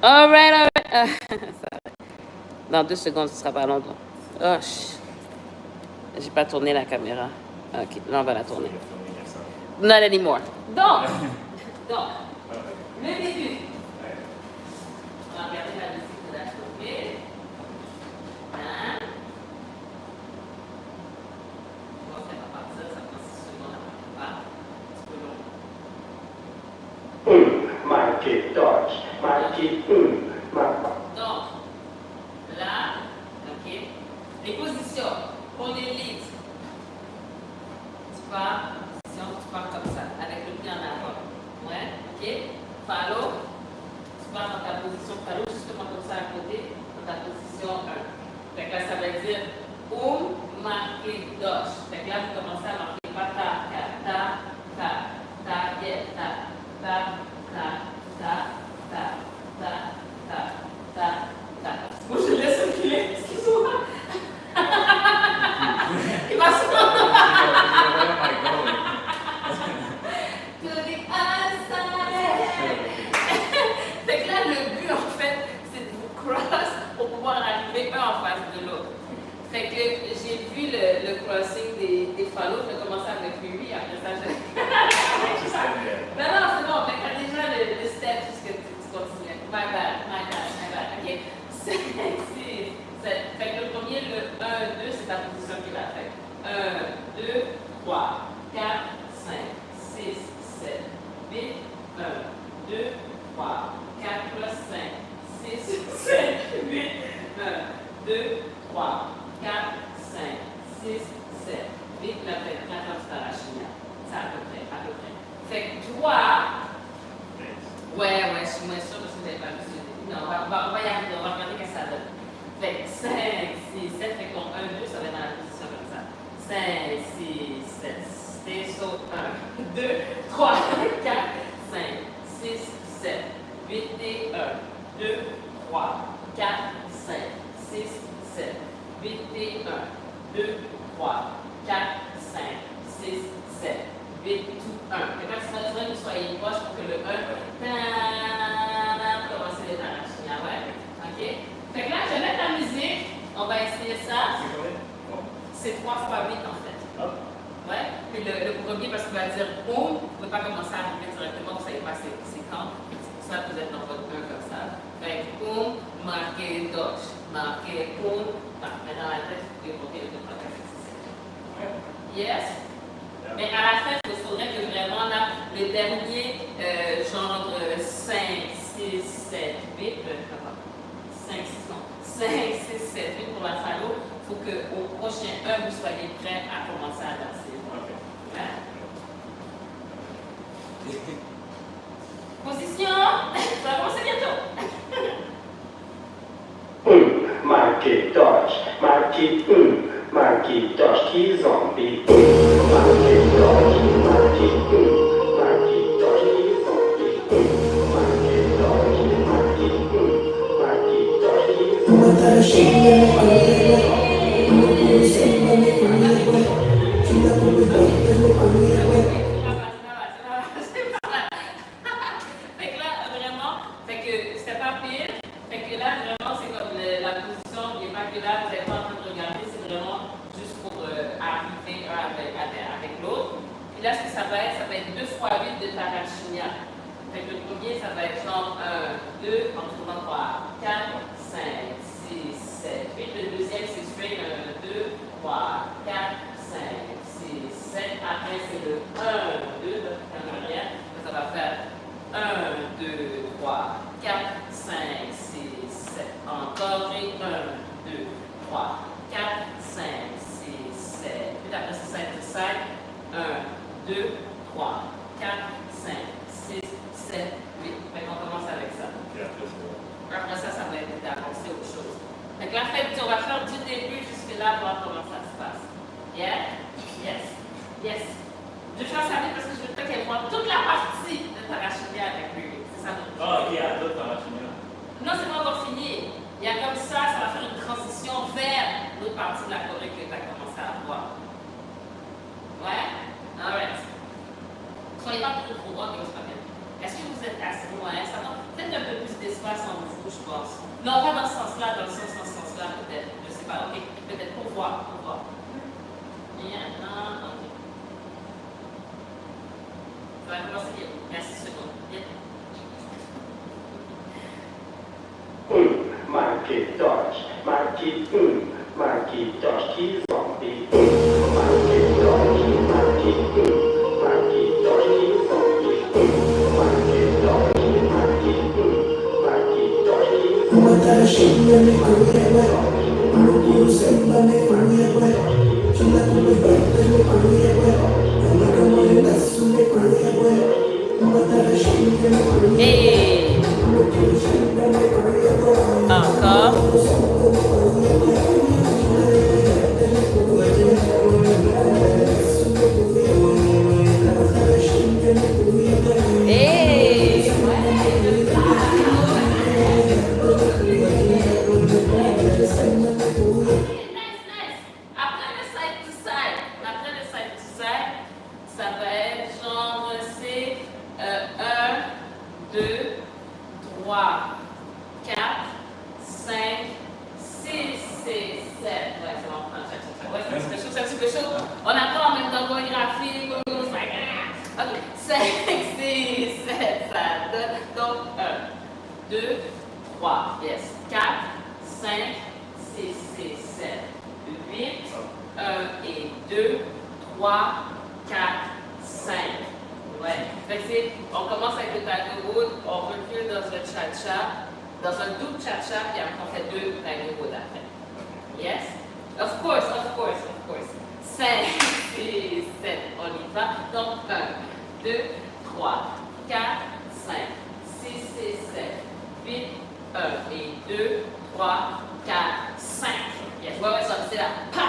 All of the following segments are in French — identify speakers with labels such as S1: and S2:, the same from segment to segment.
S1: All right. Dans 2 secondes, ce sera pas longtemps. Oh, j'ai pas tourné la caméra. Ok, là on va la tourner. Not anymore. Donc, le début. On va regarder la musique de la journée. Hein? Bon, ça va partir, ça prend 6 secondes à faire. Un petit peu long.
S2: Marqué Dodge, marqué
S1: Donc, là, ok. Les positions, on élite. Tu pars comme ça, avec le pied en avant. Ouais, ok. Follow. Tu pars dans ta position follow, justement comme ça à côté, dans ta position 1. Fait que là, ça veut dire marqué Dodge. Fait que là, vous commencez à marquer pas ta, yeah, ta. Moi, je laisse reculer, excuse-moi. Il va se Fait que là, le but, en fait, c'est de vous cross pour pouvoir arriver un en face de l'autre. Fait que j'ai vu le crossing des follow, je vais commencer avec lui, après ça, je... Non, c'est bon, mais quand déjà le step, puisque tu continues. My bad, ok. 5, 6, 7. Fait que le premier, le 1, 2, c'est ta position qui va faire. 1, 2, 3, 4, 5, 6, 7, 8, 1, 2, 3, 4, 5, 6, 7, 8, 1, 2, 3, 4, 5, 6, 7, 8, la tête, la force de la chimie. C'est à peu près. Fait que toi, ouais, je suis moins sûre parce que vous n'avez pas vu ce début. Non, on va y arriver, on va regarder ce que ça donne. Fait que 5, 6, 7, fait qu'on 1, 2, ça va être dans la position comme ça. 5, 6, 7, stay so 1, 2, 3, 4, 5, 6, 7, 8 et 1, 2, 3, 4, 5, 6, 7, 8 et 1, 2, 3, 4, 5, 6, 7, 8, tout 1. Fait que quand tu vas que vous soyez proche pour que le 1 commence à être dans la chimie, ouais? OK? Fait que là, je vais mettre la musique, on va essayer ça. C'est 3 fois 8 en fait. Ouais? Puis le premier, parce qu'il va dire boum, vous ne pouvez pas commencer à arriver directement, vous ne savez pas c'est quand. C'est pour ça que vous êtes dans votre 1 comme ça. Fait que boum, marqué Dodge, marqué boum. Mais dans la tête, vous pouvez compter le 2, 3, 4, 5, 6, 7. Yes? Mais à la fin, il faudrait que vraiment là, le dernier, genre 5, 6, 7, 8, 5, 6, 7, 8 pour la fallo, il faut qu'au prochain 1, vous soyez prêts à commencer à danser. Hein? Position, ça va commencer bientôt.
S2: Marqué Dodge, marqué qui zombie. Marqué Dodge qui zombie. Marqué Dodge qui
S1: Fait que là, vraiment, fait que c'était pas pire. Fait que là, vraiment, c'est comme la position, il n'est pas que là, vous n'êtes pas en train de regarder, c'est vraiment juste pour arriver un avec l'autre. Puis là, ce que ça va être 2 fois 8 de Tarachigna. Fait que le premier, ça va être genre 1, 2, en tournant 3, 4, 5, 6, 7, 8. Le deuxième, c'est straight 1, 2, 3, 4, 5, 6, 7. Après, c'est le 1, 2, en arrière. Ça va faire 1, 2, 3, 4, 5, 6, 7. Encore et 1, 2, 3, 4, 5, 6, 7. Puis après, c'est 5, 5. 1, 2, 3, 4, 5, 6, 7, 8. Fait qu'on commence avec ça. Après ça, ça va être d'avancer autre chose. Fait que la fête, on va faire du début jusque là, voir comment ça se passe. Yeah? Yes. Yes. Je vais faire ça vite parce que je veux qu'elle voit toute la partie de Tarachigna avec lui. C'est ça notre
S3: ok, à d'autres Tarachigna.
S1: Non, c'est pas encore fini. Il y a comme ça va faire une transition vers l'autre partie de la Corée que tu as commencé à voir. Ouais? Alright. Soyez pas trop droit, mais c'est pas bien. Est-ce que vous êtes assez loin? Ça va peut-être un peu plus d'espace en vous. je pense. Non, pas dans ce sens-là, dans ce sens-là, peut-être. Je sais pas, ok, peut-être pour voir. Bien, ok. Ça va commencer bien. Merci, secondes. Bien.
S2: Market Dodge, Market Market Dodge, Key Zombie, Market Dodge, Market Market Dodge, Key Zombie, Market Dodge, Market Dodge, Key Zombie.
S3: Mata shinda me kuyewe, Lugu semba me kuyewe, Chila kume bata me kuyewe, Amaka moye nasu me kuyewe, Mata shinda me kuyewe, Lugu semba me kuyewe,
S1: Encore. Ça va être genre, c'est 1, 2, 3, 4, 5, 6 et 7. Ouais, c'est bon, ouais, c'est un petit peu chaud. On apprend en même temps chorégraphie, ok, 5, 6, 7, ça donne donc 1, 2, 3, yes, 4, 5, 6 et 7, 8, 1 et 2, 3, 4, 5. Ouais. Fait que on commence avec le Tiger Wood, on recule dans un cha-cha, dans un double cha-cha, puis après on fait 2 Tiger Wood après. Yes? Of course. 5, 6, 7, on y va. Donc 1, 2, 3, 4, 5, 6 et 7, 8, 1 et 2, 3, 4, 5. Yes, ouais, ça c'est là. Pa!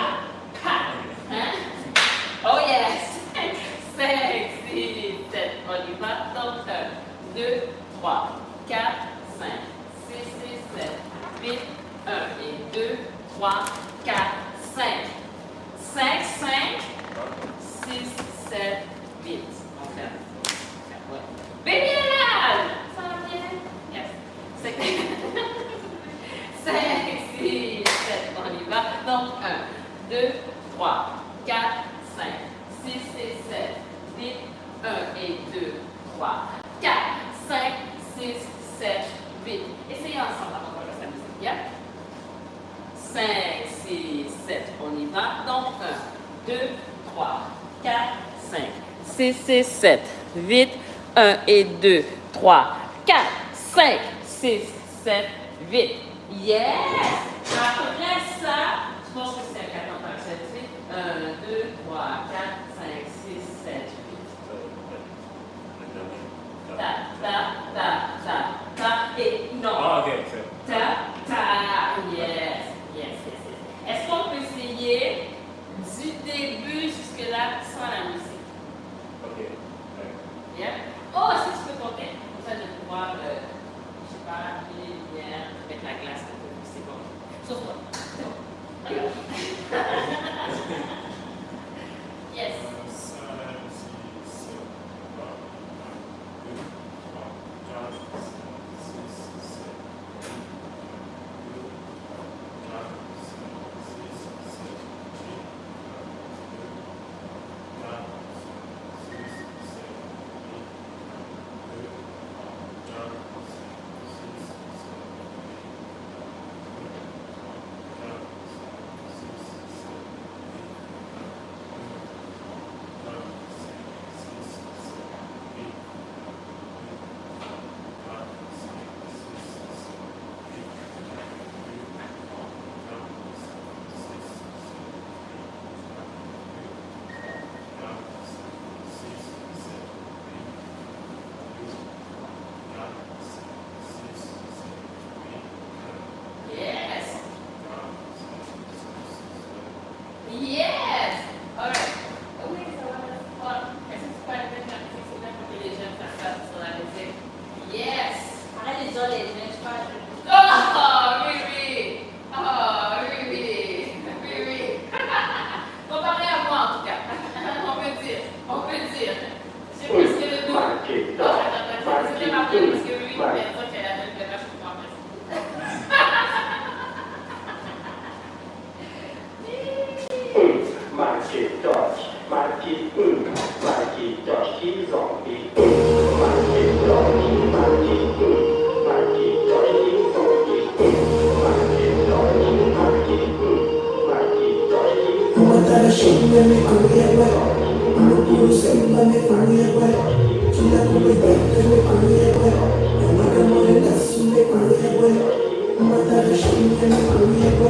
S1: Hein? Oh yes! 5, 6, 7, on y va. Donc 1, 2, 3, 4, 5, 6 et 7, 8, 1 et 2, 3, 4, 5. 5, 5, 6, 7, 8. On fait. Ouais. Baby là! Ça va bien? Yes. 5, 6, 7, on y va. Donc 1, 2, 3, 4, 5, 6 et 7, 8, 1 et 2, 3, 4, 5, 6, 7, 8. Essayez ensemble avant de s'amuser. Yeah? 5, 6, 7, on y va. Donc 1, 2, 3, 4, 5, 6 et 7, 8, 1 et 2, 3, 4, 5, 6, 7, 8. Yes! Après ça, je pense que c'est un 4 par 7, 8. 1, 2, 3, 4, 5, 6, 7, 8. Ta, et non.
S4: Ah, ok.
S1: Ta, yes. Est-ce qu'on peut essayer du début jusque là sans la musique?
S4: Ok.
S1: Yeah? Oh, est-ce que tu peux compter? Comme ça, je vais pouvoir, je sais pas, les lumières, avec la glace un peu plus, c'est bon. Sauf toi. C'est bon. Regarde. Yes. Yes! Alright. Oui, ça va. Est-ce que tu peux aller mettre la musique? C'est bien pour que les jeunes fassent ça sur la musique. Yes!
S5: Arrête de dire les jeunes, je parle.
S1: Oh, oui. Oh, oui. Comparé à moi, en tout cas. On peut dire. Je sais parce que le dos.
S2: Market
S1: Oh,
S2: Dodge,
S1: attends, c'est bien marqué parce que lui,
S2: Market
S1: il pense qu'elle a même de la chose pour
S2: Macintosh qui zombie. Macintosh qui zombie.
S3: Matara shinda me kuya ba, Anuku semba me kuya ba, Chila kume bata me kuya ba, Amaka more nasu me kuya ba, Matara shinda me kuya ba,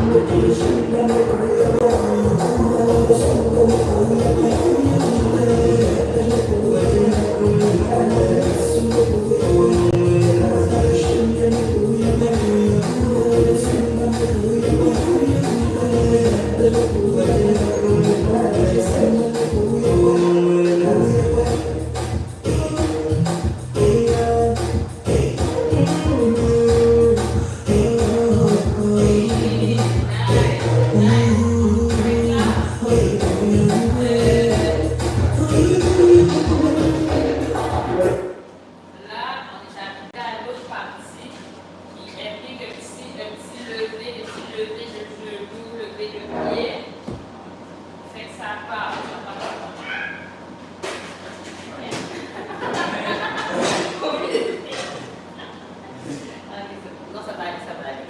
S3: Anuku semba me kuya ba, Anuku semba me kuya ba, Chila kume bata me kuya ba, Amaka nasu me kuya ba, Matara shinda me kuya ba, Anuku semba me kuya ba.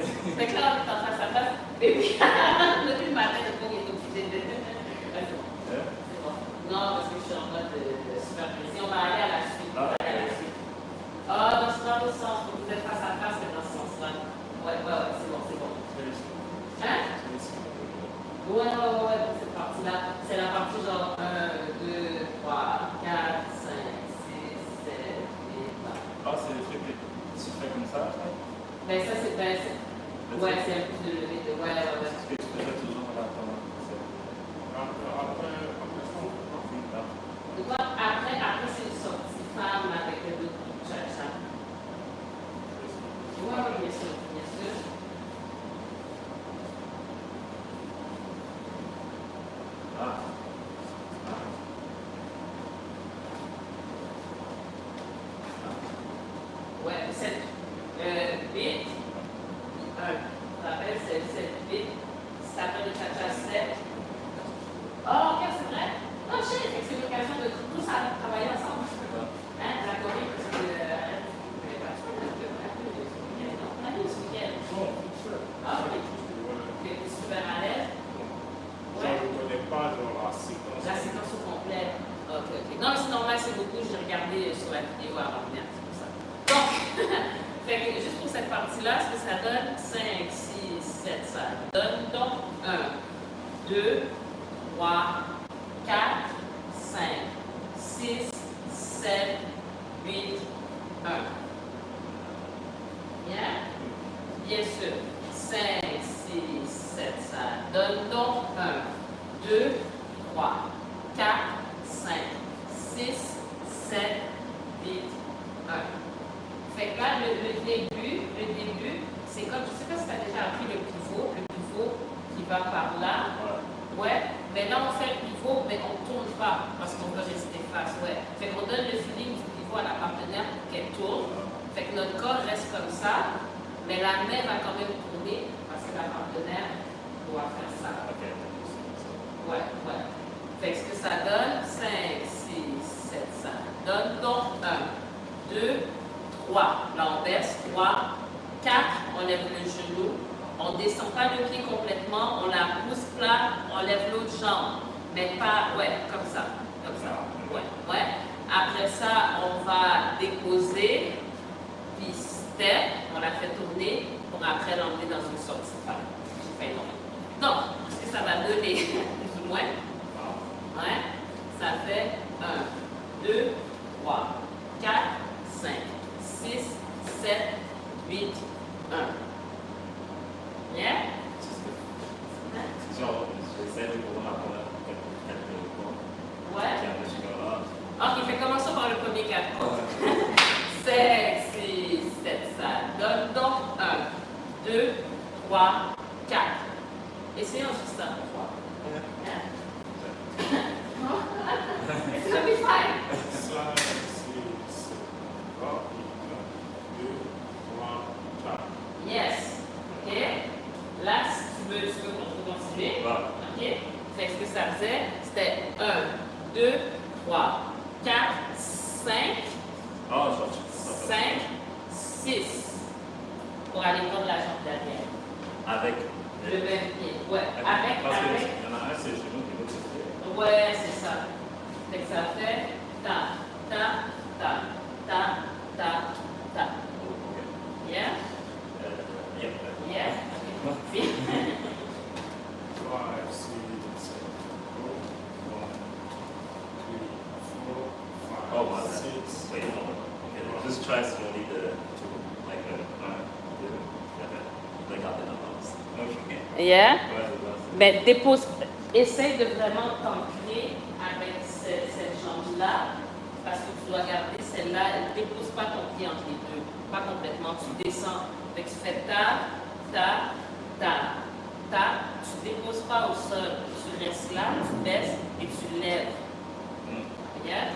S1: Là, si tu veux continuer, ok? Fait que ce que ça faisait, C'était 1, 2, 3, 4, 5,
S4: Ah, je
S1: 5, 6. Pour aller prendre la jambe derrière.
S4: Avec.
S1: Le même pied. Ouais, avec.
S4: Parce qu'il y en a un, c'est chez nous, et l'autre, c'est.
S1: Ouais, c'est ça. Fait que ça fait ta, ta, ta, ta, ta, ta.
S4: Oh, ok.
S1: Yeah?
S4: Yeah.
S1: Yeah? See?
S6: 5, 6, 7, 8, 1, 2, 3, 4,
S4: Oh, wow.
S6: 5, 6.
S4: Wait, hold on. Okay, just try slowly to like regarder la base. Ok.
S1: Yeah?
S4: Ouais, c'est ça.
S1: Ben, dépose, essaye de vraiment t'ancrer avec cette jambe-là, parce que tu dois garder celle-là, ne dépose pas ton pied entre les deux, pas complètement, tu descends. Fait que tu fais ta, tu ne déposes pas au sol, tu restes là, tu baisses et tu lèves. Yeah?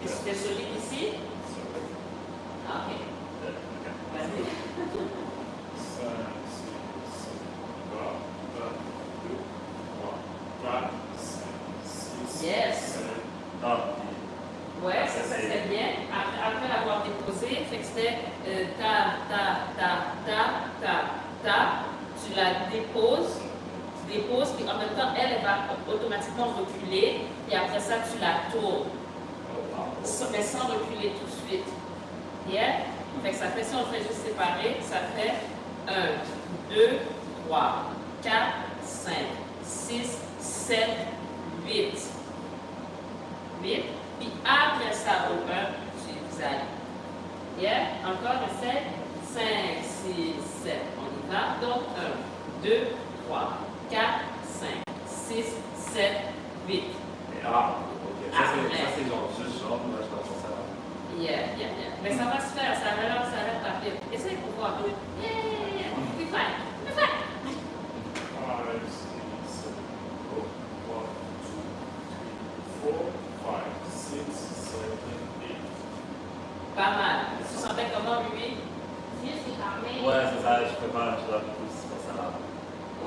S1: Est-ce que tu es solide ici? Ah, ok. Vas-y.
S6: 5, 6, 7, 8, 1, 2, 3, 4, 5, 6,
S1: Yes.
S6: 7.
S4: Ah,
S1: Ouais, ça c'est bien. Après l'avoir déposé, fait que c'était tu la déposes, puis en même temps, elle va automatiquement reculer, et après ça, tu la tournes, mais sans reculer tout de suite. Yeah? Fait que ça fait, si on fait juste séparer, ça fait 1, 2, 3, 4, 5, 6, 7, 8. 8. Puis après ça, au 1, tu exhales. Yeah? Encore, essaie. 5, 6, 7. On y va. Donc, 1, 2, 3, 4, 5, 6, 7, 8.
S4: ah, ok. Ça, c'est genre juste genre, moi, je pense que ça va.
S1: Yeah. Mais ça va se faire, ça va rapide. Essaye pour voir. Yeah. We fine.
S6: 5, 6, 7, 8, 1, 2, 3, 4, 5, 6, 7, 8.
S1: Pas mal. Tu sentais comment, Ruby?
S5: Juste fermé.
S4: Ouais, c'est ça, je peux pas, je dois pousser pour ça là.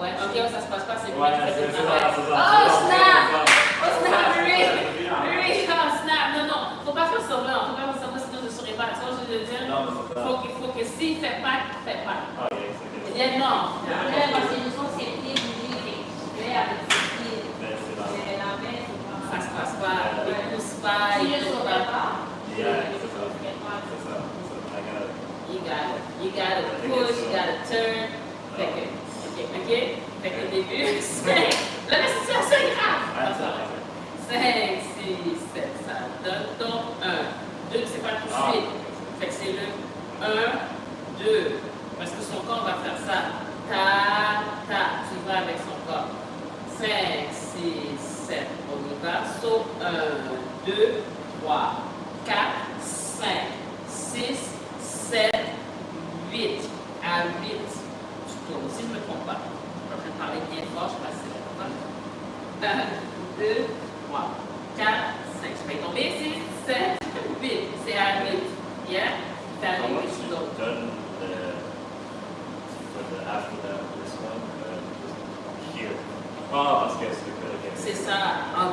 S1: Ouais, ok, ça se passe pas, c'est
S4: Ouais,
S1: bien.
S4: c'est ça, c'est ça.
S1: Oh, snap! Oh,
S4: C'est
S1: snap,
S4: ça,
S1: Ruby!
S4: c'est ça.
S1: Ruby, oh, snap! Non, faut pas faire semblant, sinon je ne saurais pas. Tu vois ce que je veux dire?
S4: Non, mais c'est ça.
S1: Faut que s'il fait pas, fait pas.
S4: Ah, ok, c'est ok.
S1: Bien, non.
S5: Après, parce que nous sommes ses pieds bougés, je vais avec ses pieds.
S4: Mais c'est là.
S5: Mais la main, c'est pas
S1: Ça se passe pas, il pousse pas,
S5: Si
S1: il
S5: je ne
S1: pousse
S5: saurais
S1: pas.
S5: pas,
S4: Yeah, c'est ça.
S5: je ne ferais pas.
S4: C'est ça. I got it.
S1: You gotta push, you gotta turn. Fait que, ok. Fait que au début, 5. Là, mais c'est grave. 5, 6, 7, ça donne donc 1. 2, c'est pas tout de suite. Fait que c'est le 1, 2. Parce que son corps va faire ça. Tu vas avec son corps. 5, 6, 7. On y va. Sauf 1, 2, 3, 4, 5, 6, 7, 8. À 8, tu tournes. Si je ne me trompe pas. Je suis en train de parler bien fort, je passe c'est 1, 2, 3, 4, 5. Je vais tomber. 6, 7, 8. C'est à 8. Yeah? C'est à 8
S4: How much
S1: que tu
S4: you
S1: tournes.
S4: done after this one here? Ah, parce que c'est que
S1: C'est ça, en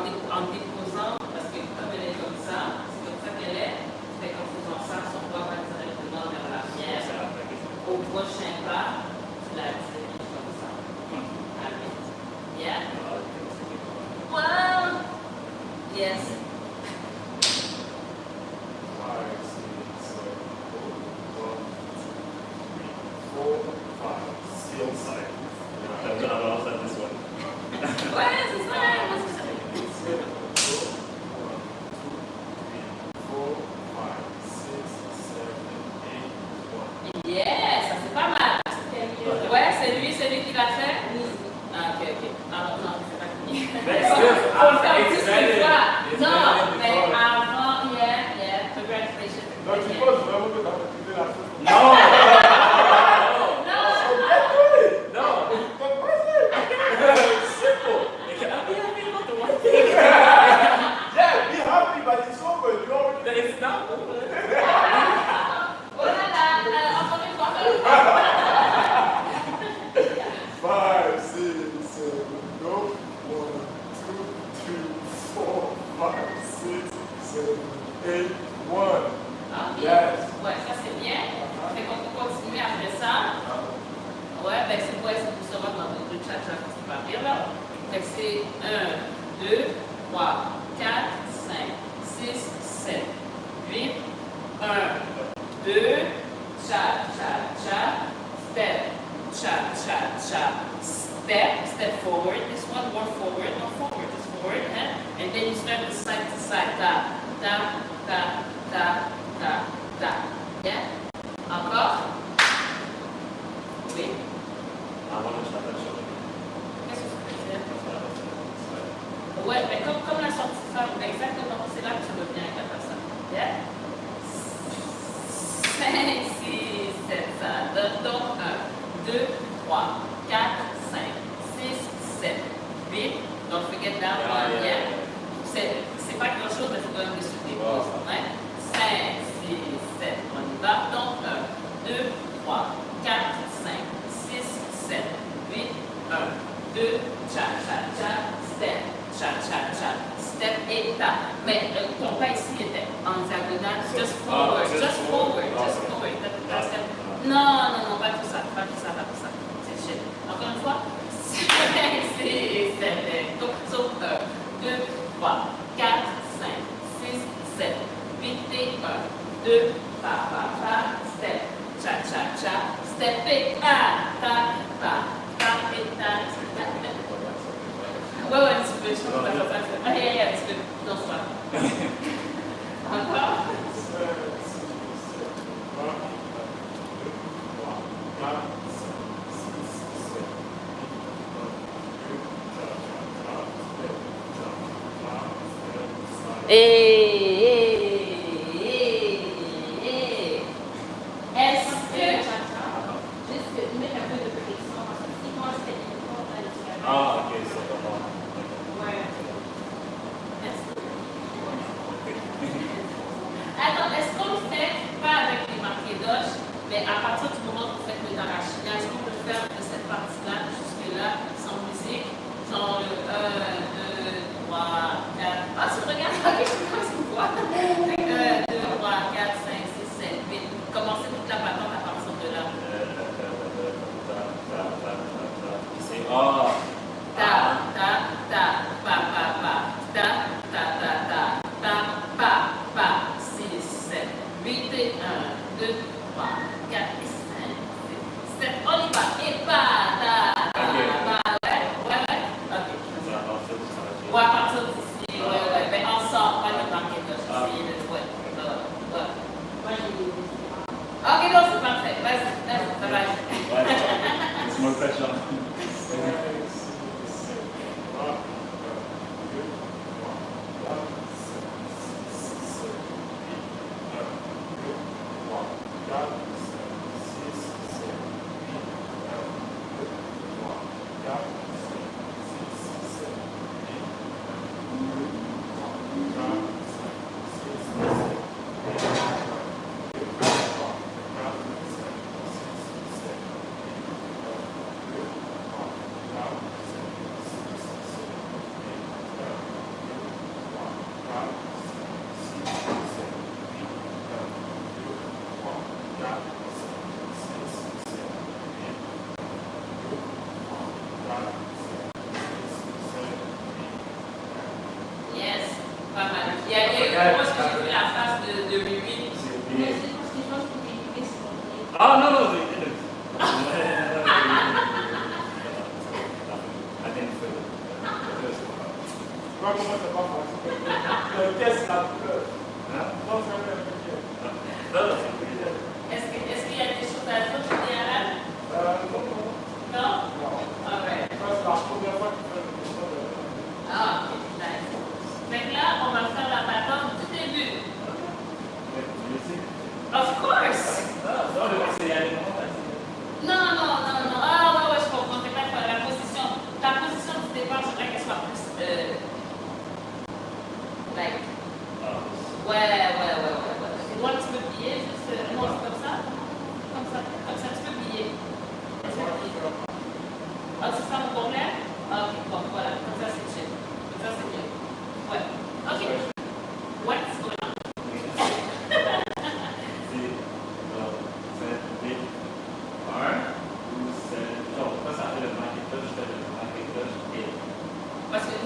S1: déposant, parce que comme elle est comme ça, c'est comme ça qu'elle est, fait qu'en faisant ça, son doigt va directement vers la pierre. Au prochain pas, tu la diriges comme ça. À 8. Yeah? Wow! Yes.
S6: 5, 6, 7, 8, 1, 2, 3, 4, 5, 6, 7,
S4: Alors, ça, this one.
S1: Ouais, c'est ça. Moi, c'est ça.
S6: 7, 4, 5, 6, 7, 8, 1.
S1: Yeah, ça c'est pas mal. Ouais, c'est lui qui l'a fait? Ah, ok. Ah, non, c'est pas fini.
S4: Mais
S1: Faut le faire
S4: it's
S1: plus
S4: valid.
S1: une fois.
S4: It's
S1: Non,
S4: valid
S1: mais
S4: before.
S1: avant, yeah, congratulations.
S6: Donc, tu penses vraiment que tu as activé la chose?
S4: Non!
S1: Non,
S4: Non!
S1: fait que c'est pour se rendre dans le cha-cha qui se papier là. Fait que c'est 1, 2, 3, 4, 5, 6, 7, 8, 1, 2, cha-cha-cha, step, cha-cha-cha, step forward. This one more forward, no forward, just forward. And then you start to side, ta, ta, ta, ta, ta, ta. Yeah? Encore? Oui. Qu'est-ce que tu peux dire? Ouais, mais comme la sortie de femme, exactement, c'est là que tu reviens avec la personne. Yeah? 5, 6, 7, ça. Donc, 1, 2, 3, 4, 5, 6, 7, 8. Don't forget that one. Yeah. C'est pas grand chose, mais il faut quand même le soutenir. Ouais? 5, 6, 7. On y va. Donc, 1, 2, 3, 4, 5, 6, 7, 8, 1, 2, cha-cha-cha, step, cha-cha-cha, step et ta. Mais ton pas ici était en diagonale, just forward, just forward, just forward. Non, pas tout ça. C'est shit. Encore une fois, 5, 6, 7, donc, 1, 2, 3, 4, 5, 6, 7, 8 et 1, 2, step, cha-cha-cha, step et ta, et ta. Ouais, un petit peu, je trouve que ça fait. Ah, un petit peu. Non, c'est pas. Encore? Est-ce que...
S5: Juste mettre un peu de pression, parce que si moi je fais des efforts, là, tu vas
S4: Ah, ok, c'est comment.
S5: Ouais.
S1: Attends, est-ce qu'on le fait pas avec les marqués d'oche, mais à partir du moment où vous faites le d'arrachage, est-ce qu'on peut le faire de cette partie-là jusque-là, sans musique? Genre le 1, 2, 3, 4. Ah, tu regardes, ok, je sais pas ce qu'on voit. 1, 2, 3, 4, 5, 6, 7, 8. Commencez toute la patente à partir de là.
S4: Ici. Ah.
S1: Ta, pa, 6, 7, 8 et 1, 2, 3, 4 et 5, 6, 7, on y va, et pas, ouais, ok. Ouais, à partir d'ici, ouais, mais ensemble, pas de marquer de essayer de jouer.
S5: Moi, j'ai des
S1: Ok, non, c'est parfait, vas-y, ça va.
S4: It's more pressure.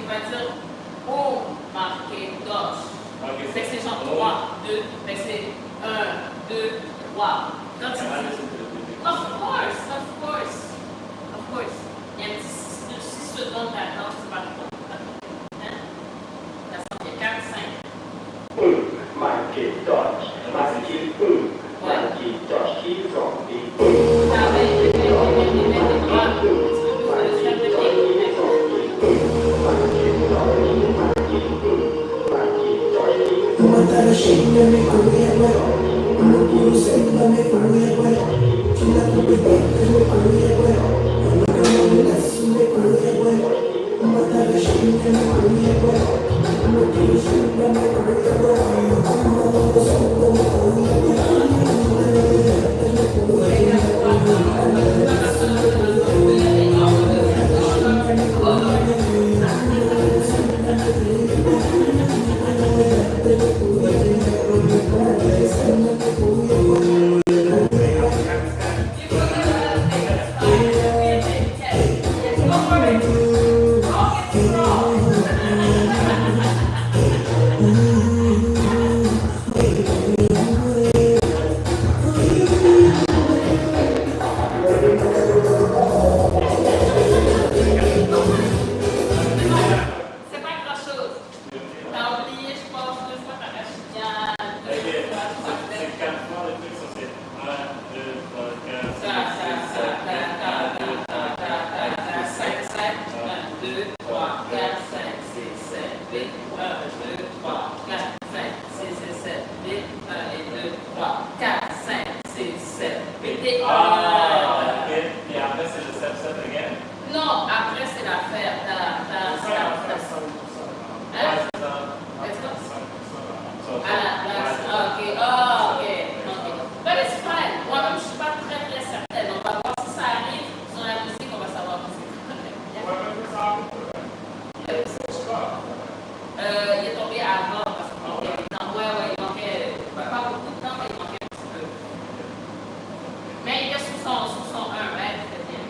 S1: va dire oh, marqué, dodge.
S4: Ok,
S1: Fait que c'est genre 3, 2, fait que c'est 1, 2, 3. Quand tu dis, of course, of course, of course. Il y a un petit 6 secondes d'attente, c'est pas trop. Hein? Il y a 4, 5.
S2: marqué dodge, marqué marqué dodge qui zombie.
S1: Ah ouais,
S3: Matara shinga me kuya ba, unuku semba me kuya ba, chila kubibata me kuya ba, amakama nasu me kuya ba, matara shinga me kuya ba, unuku semba me kuya ba, amakama semba me
S1: c'est pas grand chose. T'as oublié, je pense, 2 fois ta rachidiane.
S4: C'est 4 fois le truc, ça c'est 1, 2, 3, 4, 5, 6, 7,
S1: 1, 2, 3, 4, 5, 6, 7, 8, 1, 2, 3, 4, 5, 6, 7, 8, 1 et 2, 3, 4, 5, 6, 7, 8 et 1.
S4: Ah, ok. Et après, c'est le step set again?
S1: Non, après c'est l'affaire. Hein? Est-ce que à la place? Ok, oh, ok, ok. But it's fine. Moi-même, je ne suis pas très certaine. On va voir si ça arrive. Sur la musique, on va savoir si c'est il est tombé avant parce qu'il manquait du temps. Ouais, il manquait pas beaucoup de temps, mais il manquait un petit peu. Mais il est sous son 1, ouais, très bien.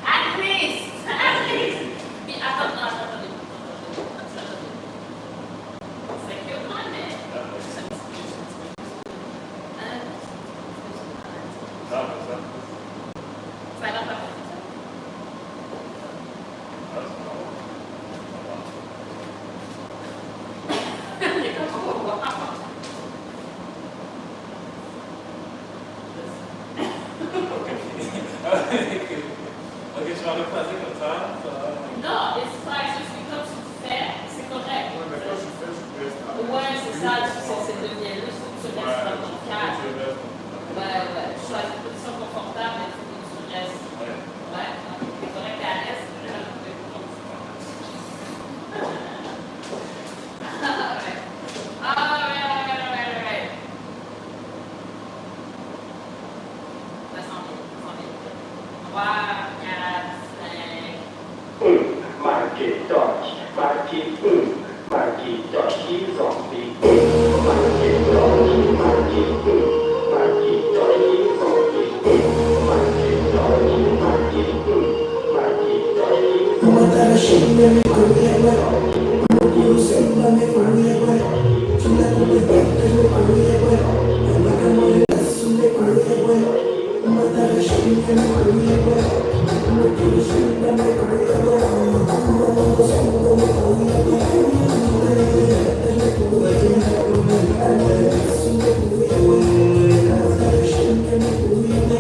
S1: At least! Puis attends. C'est que moi, mais. Ça va pas. Il est comme trop wow.
S4: Ok, je vais le passer comme ça.
S1: Non, it's fine, je suis comme tu le fais, c'est correct. Ouais, c'est ça, c'est devenu là, il faut que tu restes dans ton cadre. Ouais, je suis dans une position confortable, mais il faut que tu restes. Ouais, c'est correct, à l'aise, c'est vraiment un peu comme ça. Alright. Ça sent bien. 3, 4, 5.
S2: marqué dodge, marqué dodge qui zombie. Marqué dodge, marqué dodge qui zombie. Marqué dodge qui
S3: Matara shinga me kuya ba, unuku semba me kuya ba, chila kubibata me kuya ba, amakama nasu me kuya ba, matara shinga me kuya ba, unuku semba me kuya ba, amakama semba me kuya ba, kubibata me kuya ba, nasu me kuya ba, matara shinga me kuya ba,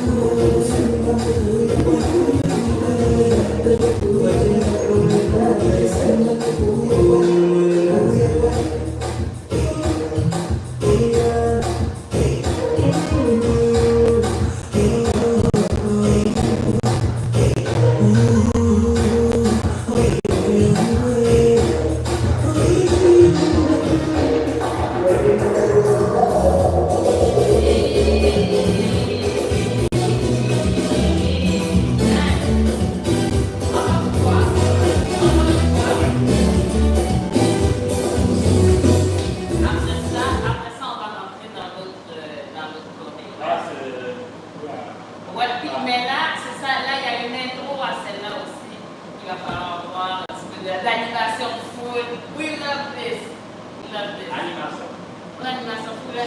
S3: unuku semba me kuya ba.
S1: Ouais, puis, mais là, c'est ça, là, il y a une intro va falloir voir un petit peu d'animation full. We love this. We love this.
S4: Animation.
S1: L'animation full.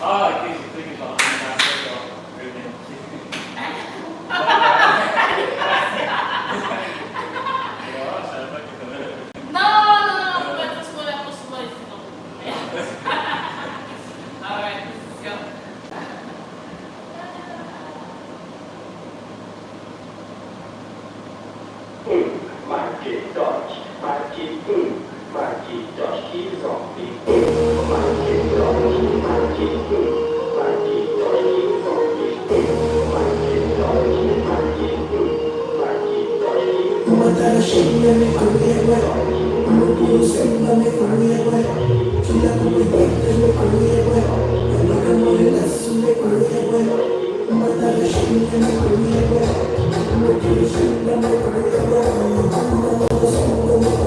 S4: Ok, j'ai cru que genre animation, genre,
S1: Non, faut pas dire sur la course, moi, ici, non. Alright, position.
S2: Marque Dodge, marque marque Dodge Key Zombie, marque Dodge, marque marque Dodge Key Zombie, marque Dodge, marque Dodge Key
S3: Matara shinga me kuyewe, Anuku semba me kuyewe, Chila kume bete me kuyewe, Amaka moe nasu me kuyewe, Matara shinga me kuyewe, Anuku semba me kuyewe, Anuku semba me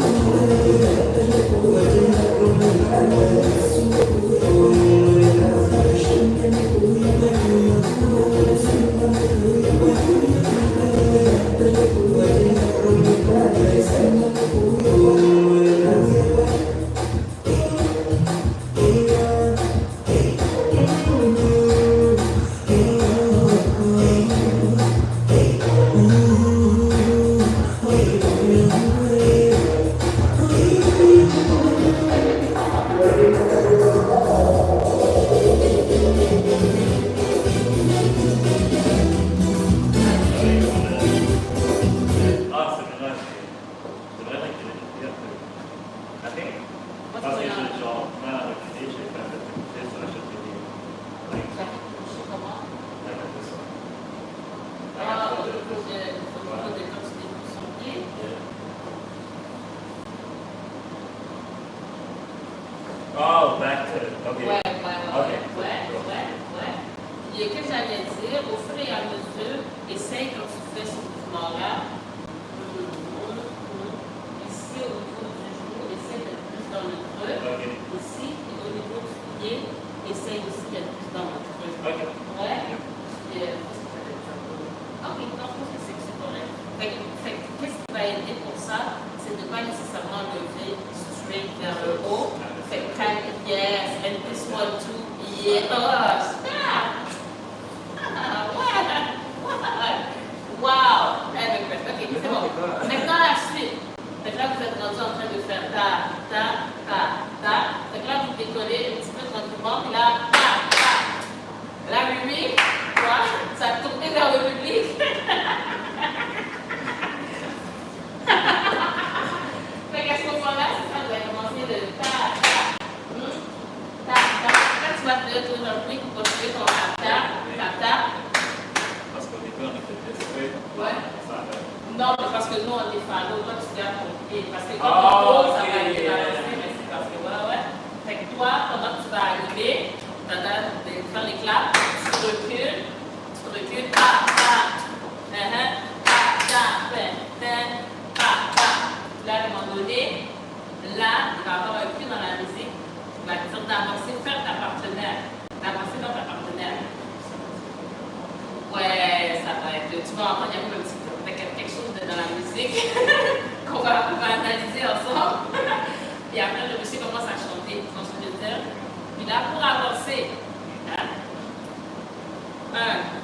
S3: kuyewe, Bete me kuyewe, Amaka nasu me kuyewe, Matara shinga me kuyewe, Anuku semba me kuyewe,
S4: Oh, back to, okay.
S1: Ouais. Et que j'allais dire, au fur et à mesure, essaye quand tu fais ce mouvement-là, ici au niveau du genou, essaye d'être plus dans le creux.
S4: Okay.
S1: Ici, et au niveau du pied, essaye aussi d'être plus dans le creux.
S4: Okay.
S1: Ouais. Et, ok, non, je pense que c'est correct. Qu'est-ce qui va aider pour ça? C'est de ne pas nécessairement lever straight vers le haut. Fait que yes, and this one too. Yeah. Oh, stop! Wow! Ok, c'est bon. Maintenant la suite. Fait que là, vous êtes rendu en train de faire ta. Fait que là, vous décollez un petit peu tranquillement. Puis là, ta. Là, Rumi, toi, ça a tourné vers le public. Fait qu'à ce moment-là, c'est ça, vous allez commencer de ta. Quand tu vas te retourner dans le public pour continuer ton ta.
S4: Parce qu'au début, on était desperate.
S1: Ouais.
S4: Ça va.
S1: Non, mais parce que nous, on est fans, toi, tu gardes ton pied. Parce que quand on pose, ça va être balancé, mais c'est parce que ouais. Fait que toi, pendant que tu vas arriver, tu vas faire les claps, tu recules, ta. Là, à un moment donné, là, il va y avoir un cul dans la musique, il va dire d'avancer, faire ta partenaire, d'avancer dans ta partenaire. Ouais, ça va être, tu vas entendre, il y a comme un petit quelque chose dans la musique qu'on va analyser ensemble. Et après, le monsieur commence à chanter, tu vois ce que je veux dire? Puis là, pour avancer, 1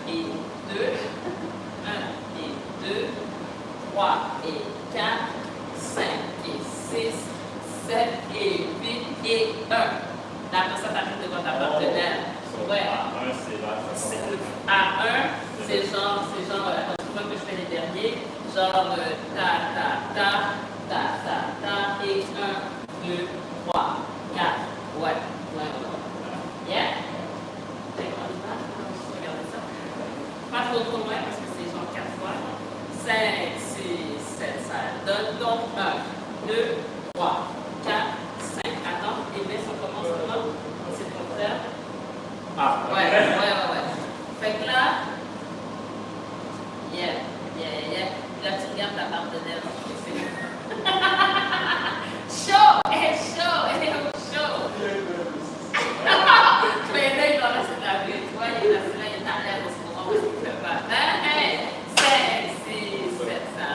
S1: et 2, 3 et 4, 5 et 6, 7 et 8 et 1. Là, après ça, tu arrives devant ta partenaire. Ouais.
S4: À 1, c'est là.
S1: À 1, c'est genre, attends, tu vois que je fais les derniers, genre ta, et 1, 2, 3, 4, ouais. Yeah? Regardez ça. Pas trop loin parce que c'est genre 4 fois. 5, 6, 7, ça donne donc 1, 2, 3, 4, 5. Attends, et bien ça commence comment? C'est le contraire.
S4: Ah,
S1: Ouais. Fait que là, yeah. Là, tu regardes ta partenaire. Chaud! Elle est chaud! Mais là, il va rester la vie. Tu vois, il est là, il est à l'aise en ce moment parce qu'il ne peut pas. 5, 6, 7, ça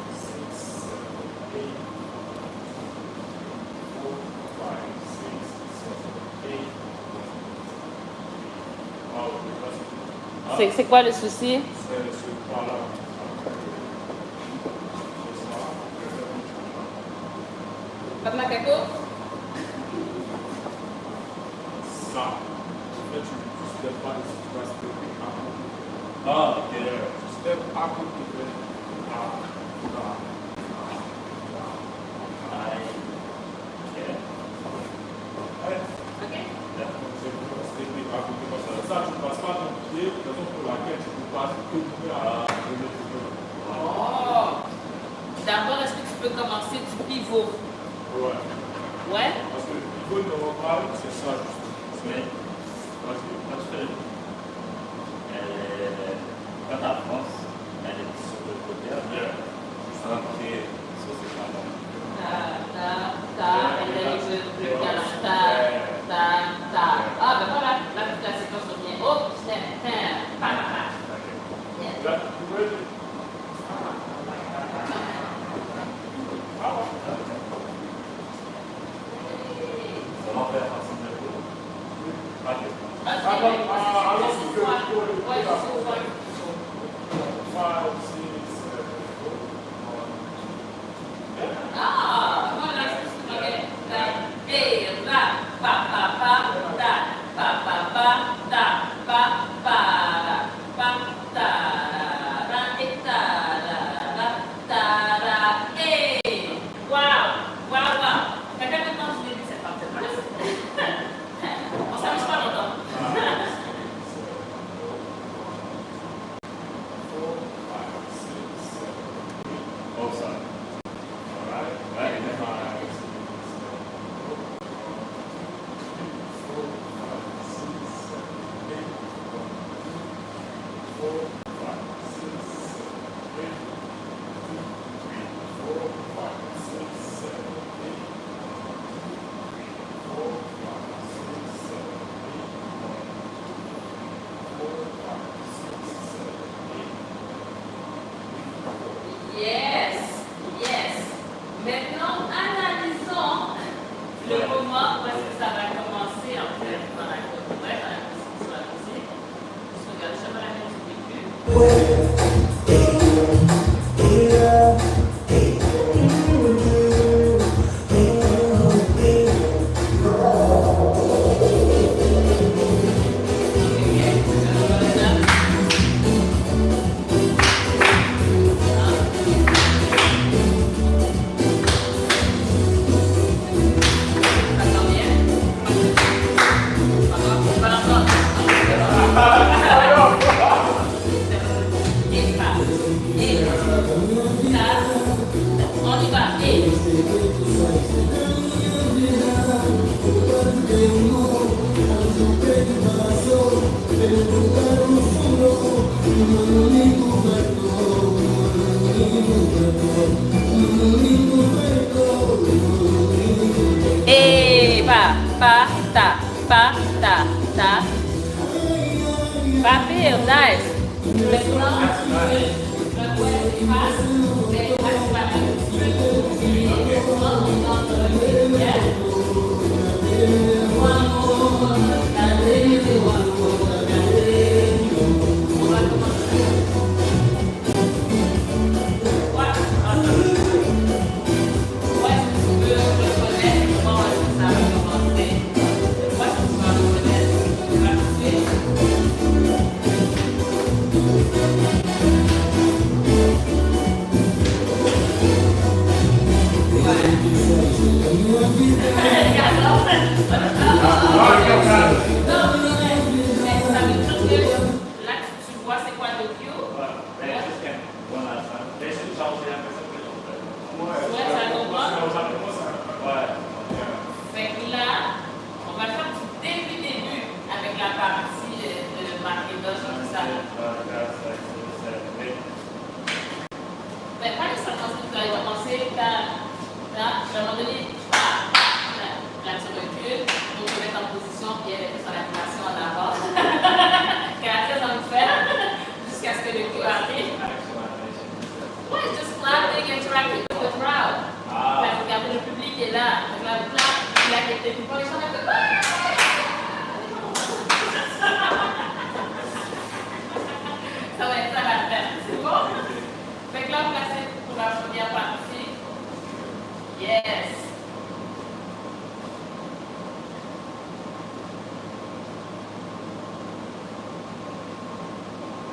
S6: 6, 7, 8. 4, 5, 6, 7,
S1: C'est quoi le souci?
S6: C'est ce pas-là.
S1: Pas de macaco?
S6: Ça. En fait, tu step pas si tu vas stepper à côté.
S4: Ah, ok.
S6: Tu step à côté de
S4: Aïe. Ok.
S6: Ouais.
S1: Ok.
S4: Yeah.
S6: Donc, c'est pour stepper à côté comme ça. Ça, tu ne passes pas ton pied, raison pour laquelle tu peux pas te couper à l'autre pied.
S1: Oh! D'abord, est-ce que tu peux commencer du pivot?
S6: Ouais.
S1: Ouais?
S6: Parce que le pivot normal, c'est ça juste.
S4: Oui. Parce que quand la France, elle est sur le côté, juste rentrer sur ces canons.
S1: Et là, je le gage. Ah, ben voilà, là, toute la séquence revient. Oh, step, Yes.
S6: Là, tu peux le-
S4: Ça va faire façon de l'eau. Ok.
S6: alors, si tu veux,
S1: Ouais, je suis au fond.
S6: 5, 6, 7, 8.
S1: Ah, voilà, c'est ce que et là, pa, et wow. Quelqu'un maintenant, je l'ai dit cette partie. On s'amuse pas longtemps.
S4: Oh, ça.
S1: Yes. Maintenant, analysons le moment où est-ce que ça va commencer en fait dans la musique. Je regarde jamais la même début. On y va. Et pa, ta. Pas pire, nice. Maintenant, là, tu vois c'est quoi Tokyo? Fait que là, on va faire dès le début avec la partie de Macedoine, tout ça. Mais pas nécessairement que tu vas commencer, à un moment donné, là tu recules, donc tu mets en position, puis elle est sur la formation en avant. Qu'elle a très envie de faire, jusqu'à ce que le cul arrive. Ouais, just clapping, interacting with the crowd. Regardez, le public est là. Donc là, le clap, il a été plus fort, les gens ont fait. Yes.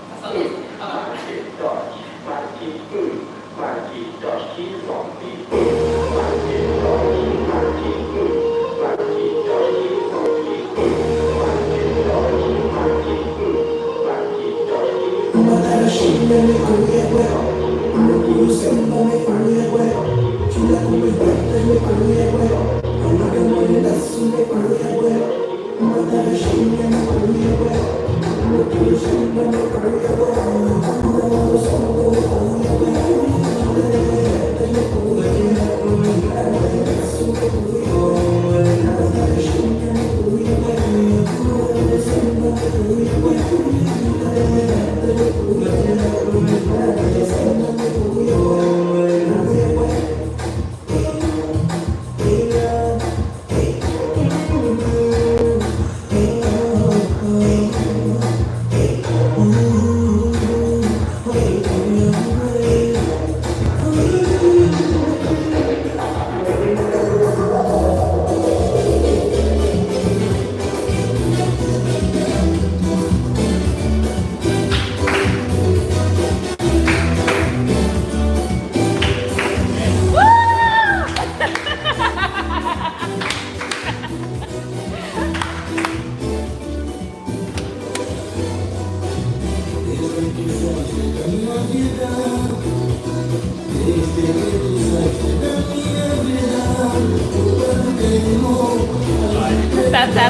S1: Ça sonne. Ah.
S2: Macintosh, Macintosh, Macintosh qui zombie. Macintosh, Macintosh, Macintosh qui zombie. Macintosh, Macintosh, Macintosh qui
S3: Matara scimmia mi fanno hanno più sembra mi fanno ci la come verte mi fanno hanno che muore adesso mi fanno matara scimmia mi fanno hanno più sembra mi fanno non so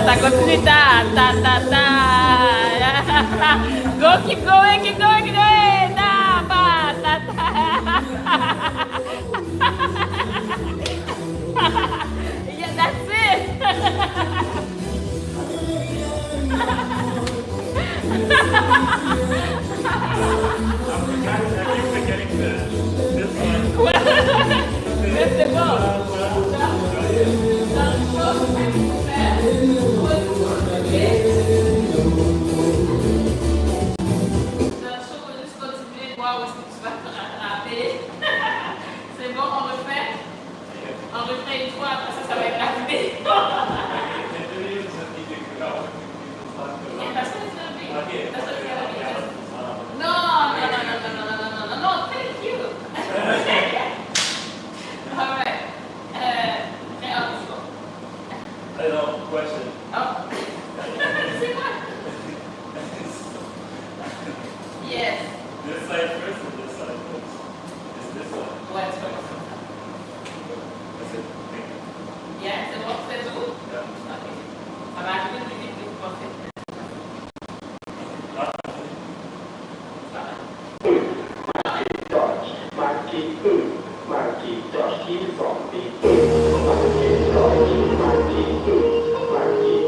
S1: Ta continuità, Go, keep going, keep going, keep going. Yeah, that's it.
S4: I keep forgetting this one.
S1: C'est bon. C'est bon, on refait. On refait une fois, après ça va être rapide. No, thank you. All right.
S4: I know, question.
S1: Oh. C'est quoi? Yes.
S4: This side first or this side first? It's this one.
S1: What's first?
S4: That's it. Thank you.
S1: Yeah, c'est bon, c'est tout?
S4: Yeah.
S1: Ok. Ça va arriver plus vite que vous pensez.
S2: Macintosh, Macintosh, Macintosh qui zombie. Macintosh, Macintosh, Macintosh.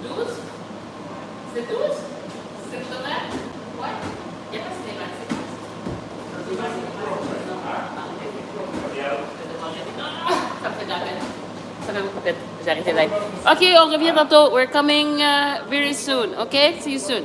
S1: 12? C'est 12? C'est le total? Ouais. Il n'y a pas de cinématique. C'est pas cinématique. Non. Ça me fait de la peine. Ça fait beaucoup de peine. J'ai arrêté d'être. OK, on revient tantôt. We're coming very soon. OK? See you soon.